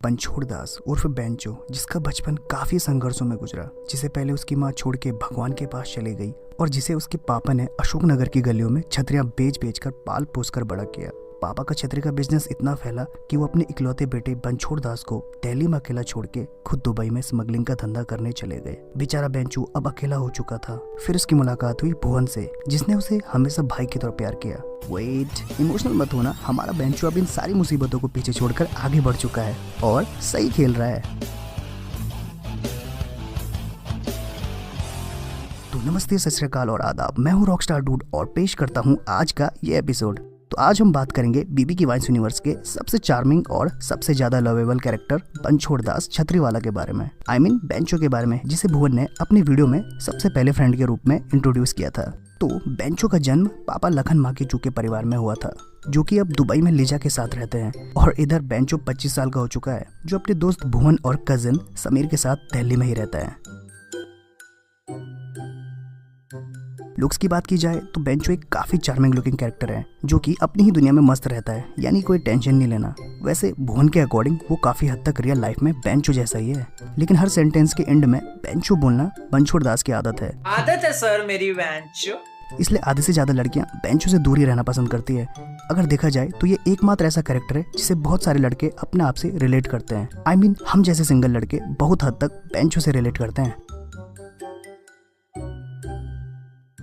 पंछोड़ दास उर्फ बेंचो, जिसका बचपन काफी संघर्षों में गुजरा, जिसे पहले उसकी माँ छोड़ के भगवान के पास चली गई और जिसे उसके पापा ने अशोकनगर की गलियों में छतरियां बेच बेच कर पाल पोस कर बड़ा किया। पापा का छतरी का बिजनेस इतना फैला कि वो अपने इकलौते बेटे पंछोड़ दास को दिल्ली में अकेला छोड़ के खुद दुबई में स्मगलिंग का धंधा करने चले गए। बेचारा बेंचू अब अकेला हो चुका था। फिर उसकी मुलाकात हुई भुवन से, जिसने उसे हमेशा भाई की तरह प्यार किया। वेट, इमोशनल मत होना, हमारा बेंचू अब इन सारी मुसीबतों को पीछे छोड़कर आगे बढ़ चुका है और सही खेल रहा है। तो नमस्ते, सत श्री अकाल और आदाब। मैं हूँ रॉकस्टार डूड और पेश करता हूँ आज का ये एपिसोड। तो आज हम बात करेंगे बीबी की वाइन्स यूनिवर्स के सबसे चार्मिंग और सबसे ज्यादा लवेबल कैरेक्टर पंछोड़ दास छतरीवाला के बारे में। आई मीन बेंचो के बारे में, जिसे भुवन ने अपनी वीडियो में सबसे पहले फ्रेंड के रूप में इंट्रोड्यूस किया था। तो बेंचो का जन्म पापा लखन माकीचू के परिवार में हुआ था, जो कि अब दुबई में लीजा के साथ रहते हैं। और इधर बेंचो 25 साल का हो चुका है, जो अपने दोस्त भुवन और कजिन समीर के साथ दिल्ली में ही रहता है। लुक्स की बात की जाए तो बेंचो एक काफी चार्मिंग लुकिंग कैरेक्टर है, जो कि अपनी ही दुनिया में मस्त रहता है, यानी कोई टेंशन नहीं लेना। वैसे भुवन के अकॉर्डिंग वो काफी हद तक रियल लाइफ में बेंचो जैसा ही है, लेकिन हर सेंटेंस के एंड में बेंचो बोलना पंछोड़ दास की आदत है सर मेरी बेंचो। इसलिए आधे से ज्यादा लड़कियां बेंचो से दूर ही रहना पसंद करती है। अगर देखा जाए तो ये एकमात्र ऐसा कैरेक्टर है जिसे बहुत सारे लड़के अपने आप से रिलेट करते हैं। आई मीन हम जैसे सिंगल लड़के बहुत हद तक बेंचो से रिलेट करते हैं।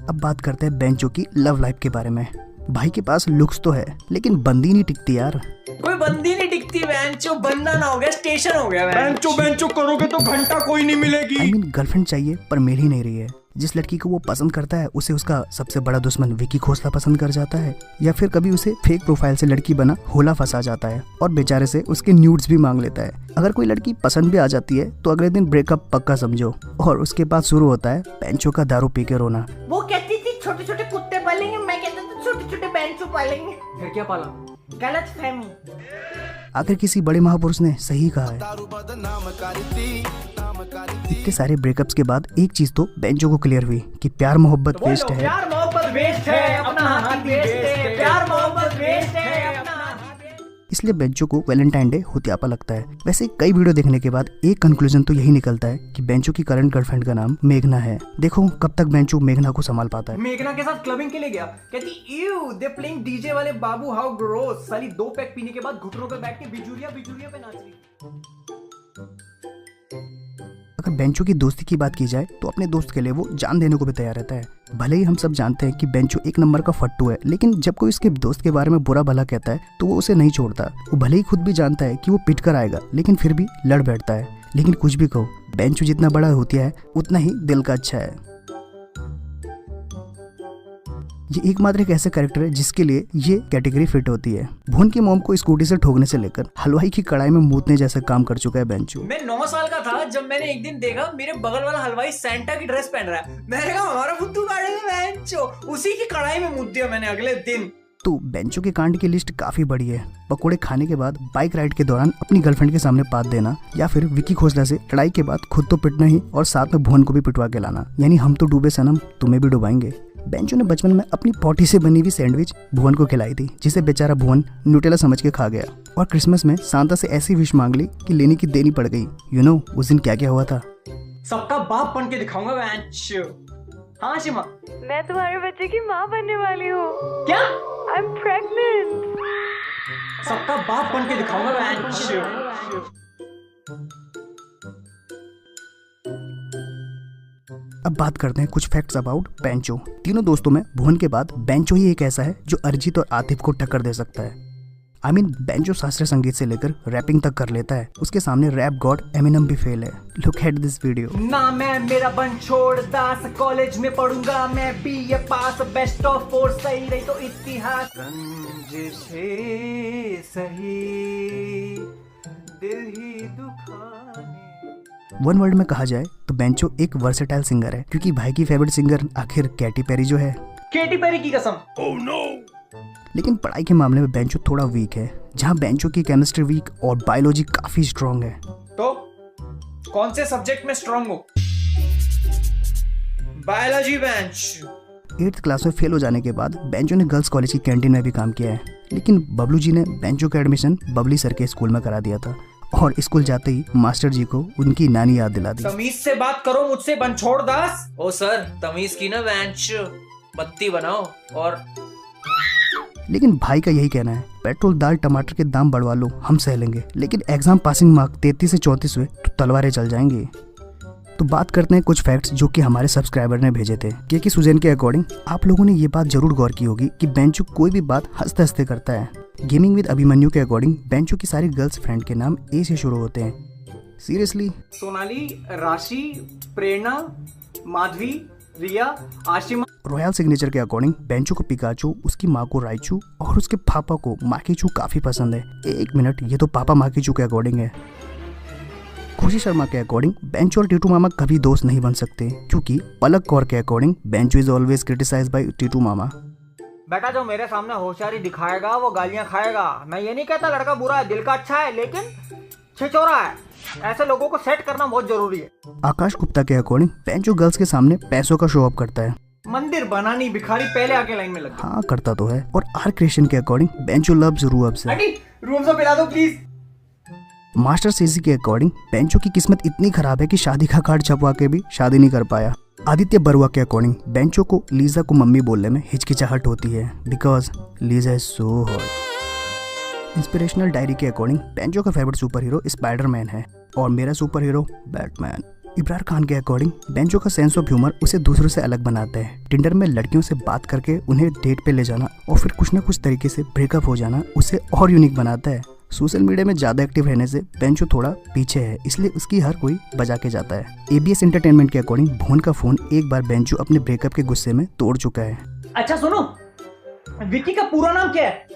अब बात करते हैं बेंचो की लव लाइफ के बारे में। भाई के पास लुक्स तो है, लेकिन बंदी नहीं टिकती यार। कोई बंदी नहीं टिकती, बेंचो बंदा ना हो गया स्टेशन हो गया। बेंचो बेंचो करोगे तो घंटा कोई नहीं मिलेगी। आई मीन गर्लफ्रेंड चाहिए पर मिल ही नहीं रही है। जिस लड़की को वो पसंद करता है उसे उसका सबसे बड़ा दुश्मन विकी खोसला पसंद कर जाता है, या फिर कभी उसे फेक प्रोफाइल से लड़की बना होला फंसा जाता है और बेचारे से उसके न्यूड्स भी मांग लेता है। अगर कोई लड़की पसंद भी आ जाती है तो अगले दिन ब्रेकअप पक्का समझो, और उसके बाद शुरू होता है बेंचो का दारू पी के रोना। वो कहती थी छोटे छोटे कुत्ते पालेंगे, मैं कहता था छोटे छोटे बेंचो पालेंगे। फिर क्या पाला? गलत फहमी। आखिर किसी बड़े महापुरुष ने सही कहा है। इतने सारे ब्रेकअप्स के बाद एक चीज तो बेंचो को क्लियर हुई कि प्यार मोहब्बत वेस्ट है। प्यार मोहब्बत वेस्ट है, अपना हाथ वेस्ट है। प्यार मोहब्बत वेस्ट है, अपना हाथ। इसलिए बेंचो को वैलेंटाइन डे हुत्यापा लगता है। वैसे कई वीडियो देखने के बाद एक कंक्लूजन तो यही निकलता है कि बेंचो की करंट गर्लफ्रेंड का नाम मेघना है। देखो कब तक बेंचो मेघना को संभाल पाता है। मेघना के साथ क्लबिंग के लिए गया, कहती यू दे प्लेइंग डीजे वाले बाबू, हाउ ग्रोस। साली 2 पैक पीने के बाद घुटनों पे बैठ के बिजुरिया बिजुरिया पे नाच रही। अगर बेंचो की दोस्ती की बात की जाए तो अपने दोस्त के लिए वो जान देने को भी तैयार रहता है। भले ही हम सब जानते हैं कि बेंचो एक नंबर का फट्टू है, लेकिन जब कोई उसके दोस्त के बारे में बुरा भला कहता है तो वो उसे नहीं छोड़ता। वो भले ही खुद भी जानता है कि वो पिट कर आएगा, लेकिन फिर भी लड़ बैठता है। लेकिन कुछ भी कहो, बेंचो जितना बड़ा होता है उतना ही दिल का अच्छा है। ये एकमात्र एक ऐसा कैरेक्टर है जिसके लिए ये कैटेगरी फिट होती है। भुवन की मॉम को स्कूटी से ठोकने से लेकर हलवाई की कढ़ाई में मूतने जैसा काम कर चुका है बेंचो। मैं 9 साल का था जब मैंने एक दिन देखा मेरे बगल वाला हलवाई सैंटा की ड्रेस पहन रहा है। मैंने कहा हमारा फुद्दू काटेगा बेंचो। उसी की कढ़ाई में मूत दिया मैंने अगले दिन। तो बेंचो के कांड की लिस्ट काफी बड़ी है। पकोड़े खाने के बाद बाइक राइड के दौरान अपनी गर्लफ्रेंड के सामने पाद देना, या फिर विकी खोसला से लड़ाई के बाद खुद तो पिटना ही और साथ में भुवन को भी पिटवा के लाना, यानी हम तो डूबे सनम तुम्हें भी डुबाएंगे। बेंचो ने बचपन में अपनी पॉटी से बनी हुई सैंडविच भुवन को खिलाई थी, जिसे बेचारा भुवन न्यूटेला समझ के खा गया। और क्रिसमस में सांता से ऐसी विश मांग ली कि लेने की देनी पड़ गई। यू नो उस दिन क्या क्या हुआ था। सबका बाप बन के दिखाऊंगा बेंचो। हाँ शिमा, मैं तुम्हारे बच्चे की माँ बनने वाली हूँ। क्या? I am pregnant. सबका बाप बन के दिखाऊंगा बेंचो। अब बात करते हैं कुछ फैक्ट्स अबाउट बेंचो। तीनों दोस्तों में भुवन के बाद बेंचो ही एक ऐसा है जो अरिजीत और आतिफ को टक्कर दे सकता है। आई मीन बेंचो शास्त्रीय संगीत से लेकर रैपिंग तक कर लेता है। उसके सामने रैप गॉड एमिनम भी फेल है। Look at this video. ना मैं मेरा पंछोड़ दास, कॉलेज में पढ़ूंगा मैं बीए पास, बेस्ट ऑफ 4 सही रही तो इतिहास। रंजिशे सही दिल ही दुखाने। वन वर्ड में कहा जाए तो बेंचो एक वर्सेटाइल सिंगर है, क्योंकि भाई की फेवरेट सिंगर आखिर कैटी पेरी जो है। केटी पेरी की कसम। Oh no! लेकिन पढ़ाई के मामले में बेंचो थोड़ा वीक है, जहाँ बेंचो की केमिस्ट्री वीक और बायोलॉजी काफी स्ट्रॉन्ग है। तो कौन से सब्जेक्ट में स्ट्रॉन्ग हो? Biology bench. 8th क्लास में फेल हो जाने के बाद बेंचो ने गर्ल्स कॉलेज की कैंटीन में भी काम किया है, लेकिन बबलू जी ने बेंचो का एडमिशन बबली सर के स्कूल में करा दिया था। और स्कूल जाते ही मास्टर जी को उनकी नानी याद दिला दी। तमीज से बात करो मुझसे बनछोड़ दास। ओ सर, तमीज की ना बेंच, बत्ती बनाओ। और लेकिन भाई का यही कहना है, पेट्रोल दाल टमाटर के दाम बढ़वा लो, हम सह लेंगे, लेकिन एग्जाम पासिंग मार्क 33 से 34 हुए तो तलवारें चल जाएंगी। तो बात करते हैं कुछ फैक्ट्स जो कि हमारे सब्सक्राइबर ने भेजे थे। के सुजैन के अकॉर्डिंग आप लोगों ने ये बात जरूर गौर की होगी कि बेंचो कोई भी बात हंसते हंसते करता है। गेमिंग विद अभिमन्यु के अकॉर्डिंग बेंचो की सारी गर्ल्स फ्रेंड के नाम ए से शुरू होते हैं। सीरियसली? सोनाली, राशि, प्रेरणा, माधवी, रिया, आशिमा। रॉयल सिग्नेचर के अकॉर्डिंग बेंचो को पिकाचू, उसकी माँ को राइचू और उसके पापा को माकीचू काफी पसंद है। एक मिनट, ये तो पापा माकीचू के अकॉर्डिंग है। खुशी शर्मा के अकॉर्डिंग बेंचो और टीटू मामा कभी दोस्त नहीं बन सकते, क्योंकि पलक कौर के according Bencho is always criticised by Titu Mama. बेटा जो मेरे सामने होशियारी दिखाएगा वो गालियां खाएगा। मैं ये नहीं कहता लड़का बुरा है, दिल का अच्छा है, लेकिन छिछोरा है। ऐसे लोगों को सेट करना बहुत जरूरी है। आकाश गुप्ता के अकॉर्डिंग बेंचो गर्ल्स के सामने पैसों का शो ऑफ करता है। मंदिर बनानी भिखारी पहले आके लाइन में लग। हाँ, करता तो है। और आर क्रिएशन के according बेंचो loves Rooh Afza. Room से पिला दो प्लीज। मास्टर सीसी के अकॉर्डिंग बेंचो की किस्मत इतनी खराब है कि शादी का कार्ड छपवा के भी शादी नहीं कर पाया। आदित्य बरुआ के अकॉर्डिंग बेंचो को लीजा को मम्मी बोलने में हिचकिचाहट होती है, because Lisa is so hot. Inspirational diary के अकॉर्डिंग बेंचो का फेवरेट सुपर हीरो स्पाइडरमैन है और मेरा super hero Batman. Ibrar Khan के अकॉर्डिंग बेंचो का सेंस ऑफ ह्यूमर उसे दूसरों से अलग बनाता है। टिंडर में लड़कियों से बात करके उन्हें डेट पे ले जाना और फिर कुछ न कुछ तरीके से ब्रेकअप हो जाना उसे और यूनिक बनाता है। सोशल मीडिया में ज्यादा एक्टिव रहने से बेंचो थोड़ा पीछे है, इसलिए उसकी हर कोई बजा के जाता है। एबीएस एंटरटेनमेंट के अकॉर्डिंग भुवन का फोन एक बार बेंचो अपने ब्रेकअप के गुस्से में तोड़ चुका है। अच्छा सुनो, विक्की का पूरा नाम क्या है?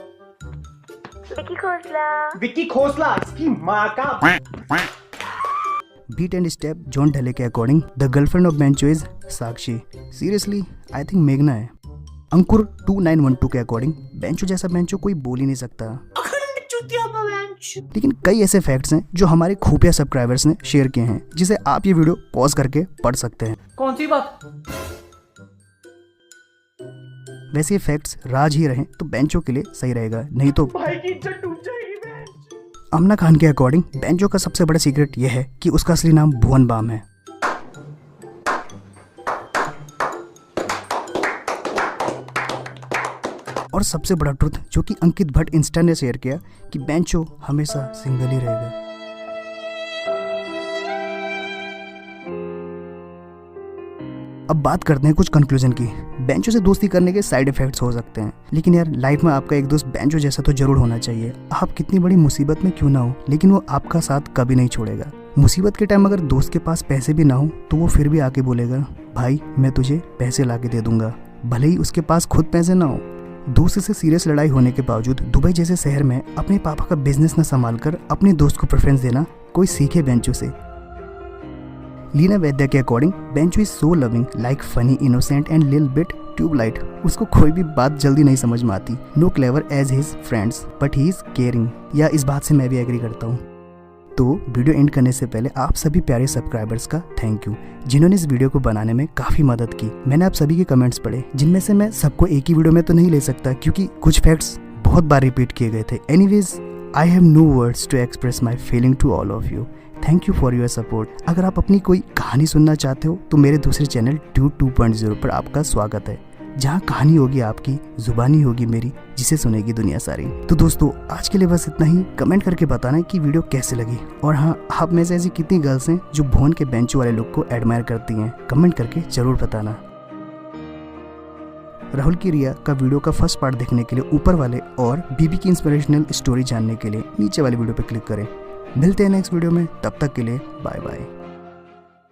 विक्की खोसला। विक्की खोसला, इसकी माँ का। बीट एंड स्टेप जॉन ढले के according the girlfriend of Bencho is Sakshi. Seriously? I think मेघना है। अंकुर 2912 के अकॉर्डिंग बेंचो जैसा बेंचो कोई बोल ही नहीं सकता। लेकिन कई ऐसे फैक्ट्स हैं जो हमारे खुफिया सब्सक्राइबर्स ने शेयर किए हैं, जिसे आप ये वीडियो पॉज करके पढ़ सकते हैं। कौन सी बात? वैसे ये फैक्ट्स राज ही रहें तो बेंचो के लिए सही रहेगा, नहीं तो भाई की इज्जत टूट जाएगी। अमना खान के अकॉर्डिंग बेंचो का सबसे बड़ा सीक्रेट यह है कि उसका असली नाम भुवन बाम है। और सबसे बड़ा ट्रुथ जो कि अंकित भट्ट इंस्टा ने शेयर किया कि बेंचो हमेशा सिंगल ही रहेगा। अब बात करते हैं कुछ कंक्लूजन की। बेंचो से दोस्ती करने के साइड इफेक्ट्स हो सकते हैं, लेकिन यार लाइफ में आपका एक दोस्त बेंचो जैसा तो जरूर होना चाहिए। आप कितनी बड़ी मुसीबत में क्यों ना हो, लेकिन वो आपका साथ कभी नहीं छोड़ेगा। मुसीबत के टाइम अगर दोस्त के पास पैसे भी ना हो तो वो फिर भी आके बोलेगा, भाई मैं तुझे पैसे ला के दे दूंगा, भले ही उसके पास खुद पैसे ना हो। दोस्त से सीरियस लड़ाई होने के बावजूद दुबई जैसे शहर में अपने पापा का बिजनेस न संभाल कर अपने दोस्त को प्रेफरेंस देना कोई सीखे बेंचो से। लीना वैद्य के according Bencho is so loving, like funny, innocent and little bit tubelight. उसको कोई भी बात जल्दी नहीं समझ में आती। No clever as his friends but he is caring. या इस बात से मैं भी एग्री करता हूँ। तो वीडियो एंड करने से पहले आप सभी प्यारे सब्सक्राइबर्स का थैंक यू, जिन्होंने इस वीडियो को बनाने में काफ़ी मदद की। मैंने आप सभी के कमेंट्स पढ़े, जिनमें से मैं सबको एक ही वीडियो में तो नहीं ले सकता, क्योंकि कुछ फैक्ट्स बहुत बार रिपीट किए गए थे। Anyways, I have no words to express my feeling to all of you. Thank you for your support. अगर आप अपनी कोई कहानी सुनना चाहते हो तो मेरे दूसरे चैनल ड्यूड 2.0 पर आपका स्वागत है, जहाँ कहानी होगी आपकी, जुबानी होगी मेरी, जिसे सुनेगी दुनिया सारी। तो दोस्तों आज के लिए बस इतना ही। कमेंट करके बताना कि वीडियो कैसे लगी, और हाँ, आप में से ऐसी कितनी गर्ल्स हैं जो भुवन के बेंचो वाले लुक को एडमायर करती हैं, कमेंट करके जरूर बताना। राहुल की रिया का वीडियो का फर्स्ट पार्ट देखने के लिए ऊपर वाले और बीबी की इंस्पिरेशनल स्टोरी जानने के लिए नीचे वाले वीडियो पर क्लिक करें। मिलते हैं नेक्स्ट वीडियो में, तब तक के लिए बाय बाय।